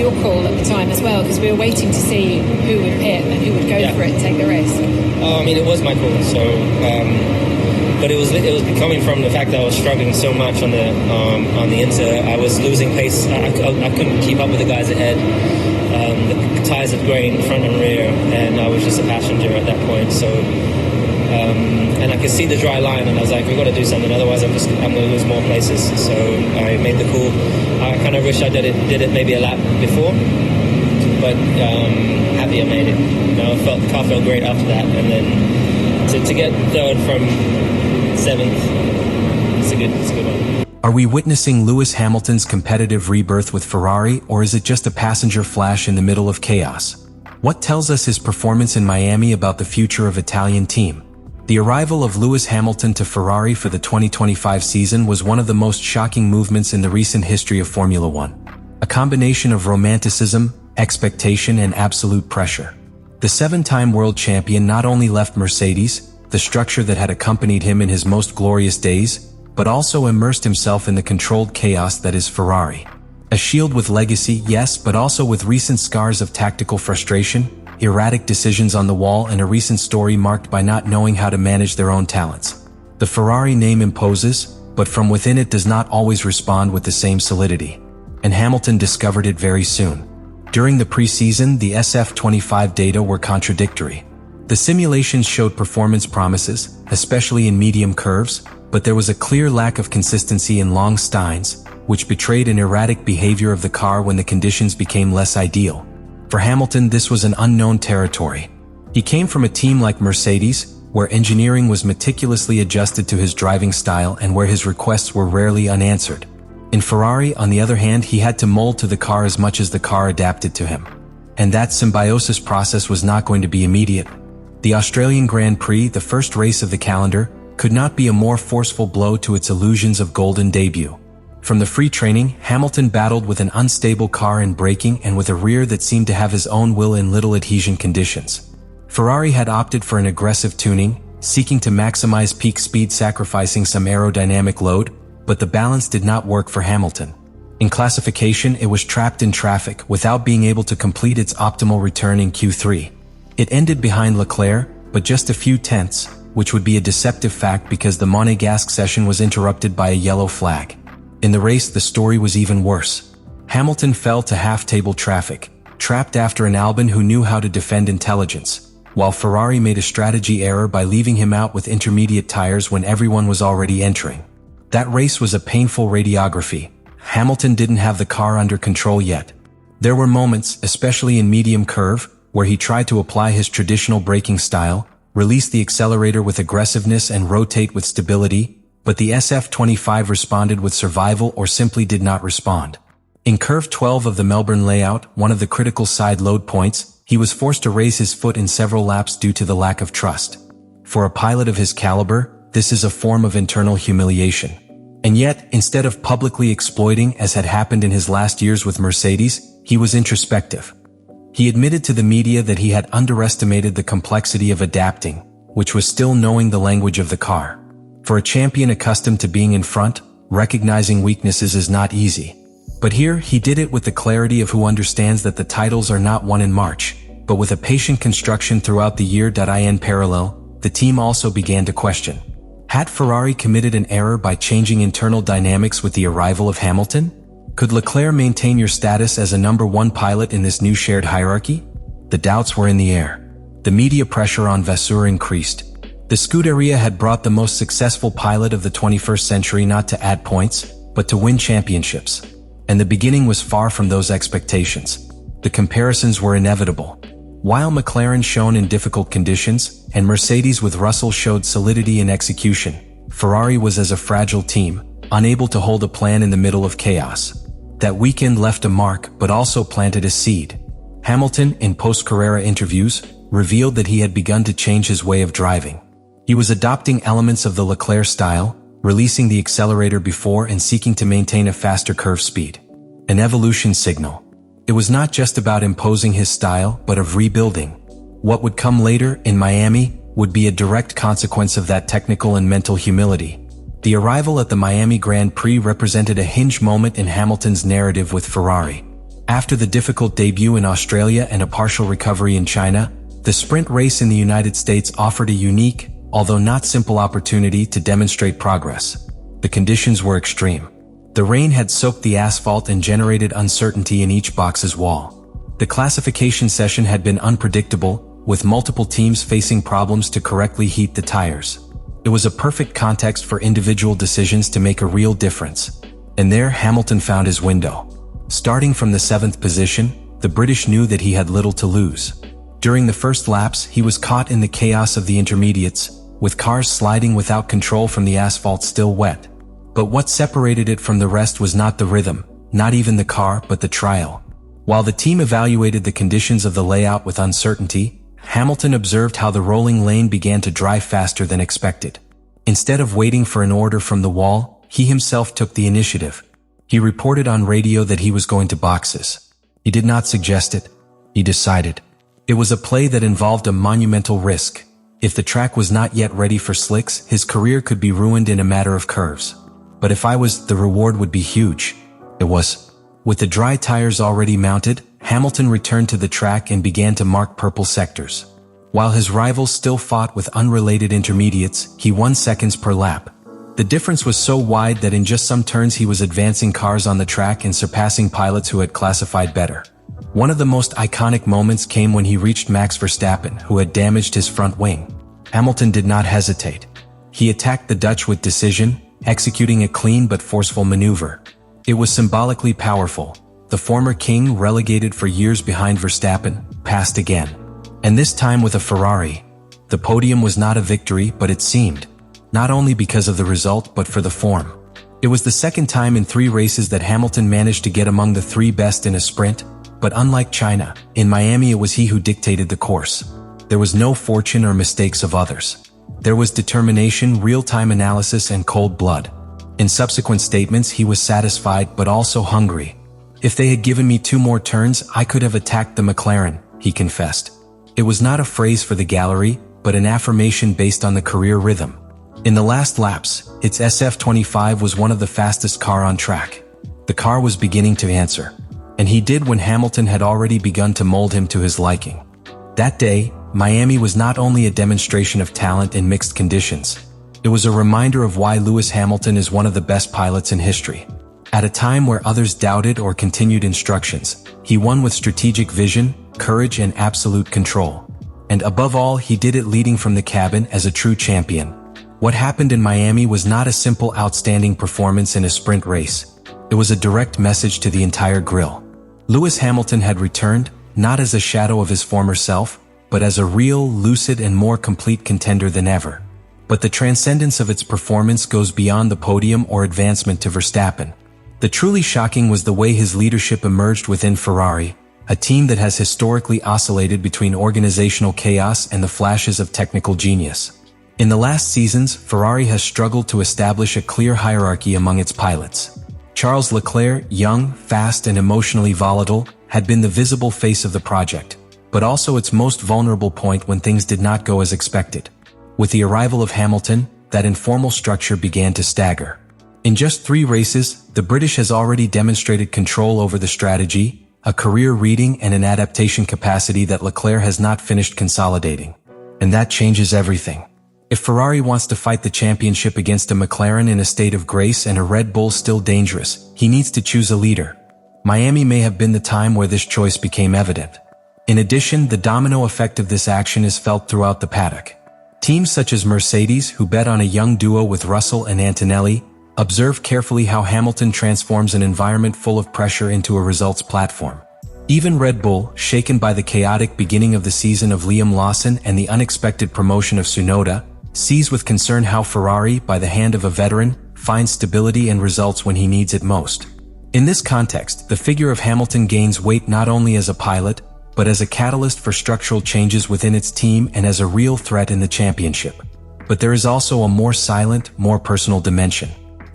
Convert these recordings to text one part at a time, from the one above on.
your call at the time as well? Because we were waiting to see who would pit and who would go for it and take the risk. I mean, it was my call. So, but it was coming from the fact that I was struggling so much on the Inter. I was losing pace. I couldn't keep up with the guys ahead. The tyres had grained front and rear, and I was just a passenger at that point. So, and I could see the dry line, and I was like, we've got to do something, otherwise I'm going to lose more places. So I made the call. I kind of wish I did it maybe a lap before, but happy I made it. You know, the car felt great after that, and then to get third from seventh, it's a good one. Are we witnessing Lewis Hamilton's competitive rebirth with Ferrari, or is it just a passenger flash in the middle of chaos? What tells us his performance in Miami about the future of Italian team? The arrival of Lewis Hamilton to Ferrari for the 2025 season was one of the most shocking movements in the recent history of Formula One. A combination of romanticism, expectation, and absolute pressure. The seven-time world champion not only left Mercedes, the structure that had accompanied him in his most glorious days, but also immersed himself in the controlled chaos that is Ferrari. A shield with legacy, yes, but also with recent scars of tactical frustration, erratic decisions on the wall, and a recent story marked by not knowing how to manage their own talents. The Ferrari name imposes, but from within it does not always respond with the same solidity. And Hamilton discovered it very soon. During the preseason, the SF-25 data were contradictory. The simulations showed performance promises, especially in medium curves, but there was a clear lack of consistency in long steins, which betrayed an erratic behavior of the car when the conditions became less ideal. For Hamilton, this was an unknown territory. He came from a team like Mercedes, where engineering was meticulously adjusted to his driving style and where his requests were rarely unanswered. In Ferrari, on the other hand, he had to mold to the car as much as the car adapted to him. And that symbiosis process was not going to be immediate. The Australian Grand Prix, the first race of the calendar, could not be a more forceful blow to its illusions of golden debut. From the free training, Hamilton battled with an unstable car in braking and with a rear that seemed to have his own will in little adhesion conditions. Ferrari had opted for an aggressive tuning, seeking to maximize peak speed, sacrificing some aerodynamic load, but the balance did not work for Hamilton. In classification, it was trapped in traffic without being able to complete its optimal return in Q3. It ended behind Leclerc, but just a few tenths, which would be a deceptive fact because the Monégasque session was interrupted by a yellow flag. In the race, the story was even worse. Hamilton fell to half-table traffic, trapped after an Albon who knew how to defend intelligence, while Ferrari made a strategy error by leaving him out with intermediate tires when everyone was already entering. That race was a painful radiography. Hamilton didn't have the car under control yet. There were moments, especially in medium curve, where he tried to apply his traditional braking style, release the accelerator with aggressiveness and rotate with stability, but the SF-25 responded with survival or simply did not respond. In curve 12 of the Melbourne layout, one of the critical side load points, he was forced to raise his foot in several laps due to the lack of trust. For a pilot of his caliber, this is a form of internal humiliation. And yet, instead of publicly exploiting as had happened in his last years with Mercedes, he was introspective. He admitted to the media that he had underestimated the complexity of adapting, which was still knowing the language of the car. For a champion accustomed to being in front, recognizing weaknesses is not easy. But here, he did it with the clarity of who understands that the titles are not won in March, but with a patient construction throughout the year. In parallel, the team also began to question. Had Ferrari committed an error by changing internal dynamics with the arrival of Hamilton? Could Leclerc maintain your status as a number one pilot in this new shared hierarchy? The doubts were in the air. The media pressure on Vasseur increased. The Scuderia had brought the most successful pilot of the 21st century not to add points, but to win championships. And the beginning was far from those expectations. The comparisons were inevitable. While McLaren shone in difficult conditions, and Mercedes with Russell showed solidity in execution, Ferrari was as a fragile team, unable to hold a plan in the middle of chaos. That weekend left a mark but also planted a seed. Hamilton, in post-Carrera interviews, revealed that he had begun to change his way of driving. He was adopting elements of the Leclerc style, releasing the accelerator before and seeking to maintain a faster curve speed. An evolution signal. It was not just about imposing his style, but of rebuilding. What would come later, in Miami, would be a direct consequence of that technical and mental humility. The arrival at the Miami Grand Prix represented a hinge moment in Hamilton's narrative with Ferrari. After the difficult debut in Australia and a partial recovery in China, the sprint race in the United States offered a unique, although not simple opportunity to demonstrate progress. The conditions were extreme. The rain had soaked the asphalt and generated uncertainty in each box's wall. The classification session had been unpredictable, with multiple teams facing problems to correctly heat the tires. It was a perfect context for individual decisions to make a real difference. And there Hamilton found his window. Starting from the 7th position, the British knew that he had little to lose. During the first laps, he was caught in the chaos of the intermediates, with cars sliding without control from the asphalt still wet. But what separated it from the rest was not the rhythm, not even the car, but the trial. While the team evaluated the conditions of the layout with uncertainty, Hamilton observed how the rolling lane began to dry faster than expected. Instead of waiting for an order from the wall, he himself took the initiative. He reported on radio that he was going to boxes. He did not suggest it. He decided. It was a play that involved a monumental risk. If the track was not yet ready for slicks, his career could be ruined in a matter of curves. But if the reward would be huge. It was. With the dry tires already mounted, Hamilton returned to the track and began to mark purple sectors. While his rivals still fought with unrelated intermediates, he won seconds per lap. The difference was so wide that in just some turns he was advancing cars on the track and surpassing pilots who had classified better. One of the most iconic moments came when he reached Max Verstappen, who had damaged his front wing. Hamilton did not hesitate. He attacked the Dutch with decision, executing a clean but forceful maneuver. It was symbolically powerful. The former king, relegated for years behind Verstappen, passed again. And this time with a Ferrari. The podium was not a victory, but it seemed. Not only because of the result, but for the form. It was the second time in 3 races that Hamilton managed to get among the 3 best in a sprint, but unlike China, in Miami it was he who dictated the course. There was no fortune or mistakes of others. There was determination, real-time analysis, and cold blood. In subsequent statements, he was satisfied but also hungry. If they had given me 2 more turns, I could have attacked the McLaren, he confessed. It was not a phrase for the gallery, but an affirmation based on the career rhythm. In the last laps, its SF-25 was one of the fastest car on track. The car was beginning to answer. And he did when Hamilton had already begun to mold him to his liking. That day, Miami was not only a demonstration of talent in mixed conditions. It was a reminder of why Lewis Hamilton is one of the best pilots in history. At a time where others doubted or continued instructions, he won with strategic vision, courage, and absolute control. And above all, he did it leading from the cabin as a true champion. What happened in Miami was not a simple outstanding performance in a sprint race. It was a direct message to the entire grill. Lewis Hamilton had returned, not as a shadow of his former self, but as a real, lucid, and more complete contender than ever. But the transcendence of its performance goes beyond the podium or advancement to Verstappen. The truly shocking was the way his leadership emerged within Ferrari, a team that has historically oscillated between organizational chaos and the flashes of technical genius. In the last seasons, Ferrari has struggled to establish a clear hierarchy among its pilots. Charles Leclerc, young, fast, and emotionally volatile, had been the visible face of the project, but also its most vulnerable point when things did not go as expected. With the arrival of Hamilton, that informal structure began to stagger. In just 3 races, the British has already demonstrated control over the strategy, a career reading, and an adaptation capacity that Leclerc has not finished consolidating. And that changes everything. If Ferrari wants to fight the championship against a McLaren in a state of grace and a Red Bull still dangerous, he needs to choose a leader. Miami may have been the time where this choice became evident. In addition, the domino effect of this action is felt throughout the paddock. Teams such as Mercedes, who bet on a young duo with Russell and Antonelli, observe carefully how Hamilton transforms an environment full of pressure into a results platform. Even Red Bull, shaken by the chaotic beginning of the season of Liam Lawson and the unexpected promotion of Tsunoda, sees with concern how Ferrari, by the hand of a veteran, finds stability and results when he needs it most. In this context, the figure of Hamilton gains weight not only as a pilot, but as a catalyst for structural changes within its team and as a real threat in the championship. But there is also a more silent, more personal dimension.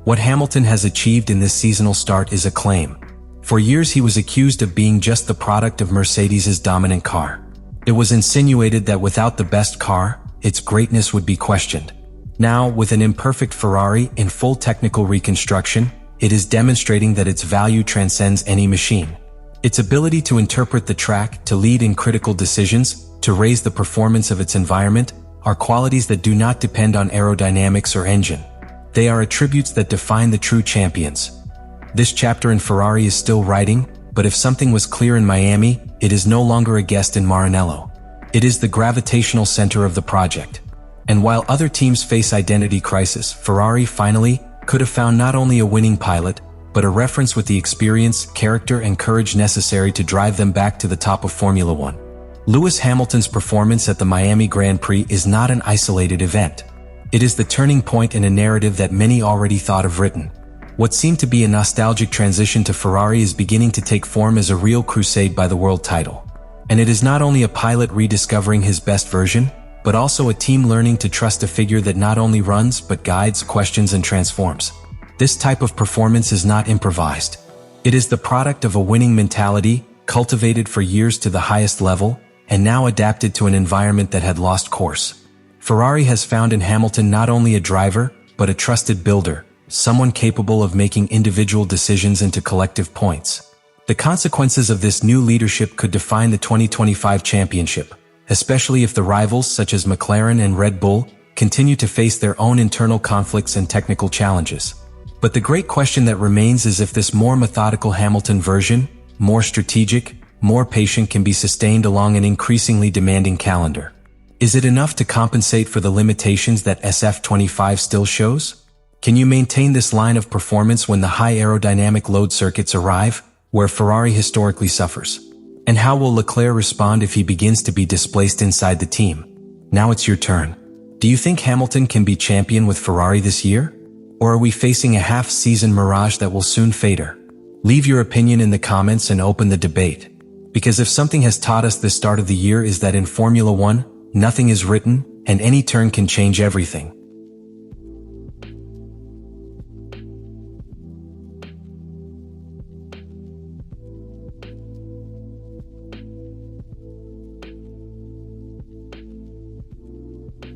What Hamilton has achieved in this seasonal start is acclaim. For years he was accused of being just the product of Mercedes' dominant car. It was insinuated that without the best car, its greatness would be questioned. Now, with an imperfect Ferrari in full technical reconstruction, it is demonstrating that its value transcends any machine. Its ability to interpret the track, to lead in critical decisions, to raise the performance of its environment, are qualities that do not depend on aerodynamics or engine. They are attributes that define the true champions. This chapter in Ferrari is still writing, but if something was clear in Miami, it is no longer a guest in Maranello. It is the gravitational center of the project. And while other teams face identity crisis, Ferrari finally could have found not only a winning pilot, but a reference with the experience, character, and courage necessary to drive them back to the top of Formula One. Lewis Hamilton's performance at the Miami Grand Prix is not an isolated event. It is the turning point in a narrative that many already thought of written. What seemed to be a nostalgic transition to Ferrari is beginning to take form as a real crusade by the world title. And it is not only a pilot rediscovering his best version, but also a team learning to trust a figure that not only runs, but guides, questions, and transforms. This type of performance is not improvised. It is the product of a winning mentality, cultivated for years to the highest level, and now adapted to an environment that had lost course. Ferrari has found in Hamilton not only a driver, but a trusted builder, someone capable of making individual decisions into collective points. The consequences of this new leadership could define the 2025 championship, especially if the rivals such as McLaren and Red Bull continue to face their own internal conflicts and technical challenges. But the great question that remains is if this more methodical Hamilton version, more strategic, more patient, can be sustained along an increasingly demanding calendar. Is it enough to compensate for the limitations that SF-25 still shows? Can you maintain this line of performance when the high aerodynamic load circuits arrive, where Ferrari historically suffers? And how will Leclerc respond if he begins to be displaced inside the team? Now it's your turn. Do you think Hamilton can be champion with Ferrari this year? Or are we facing a half-season mirage that will soon fade? Leave your opinion in the comments and open the debate. Because if something has taught us this start of the year is that in Formula One, nothing is written, and any turn can change everything.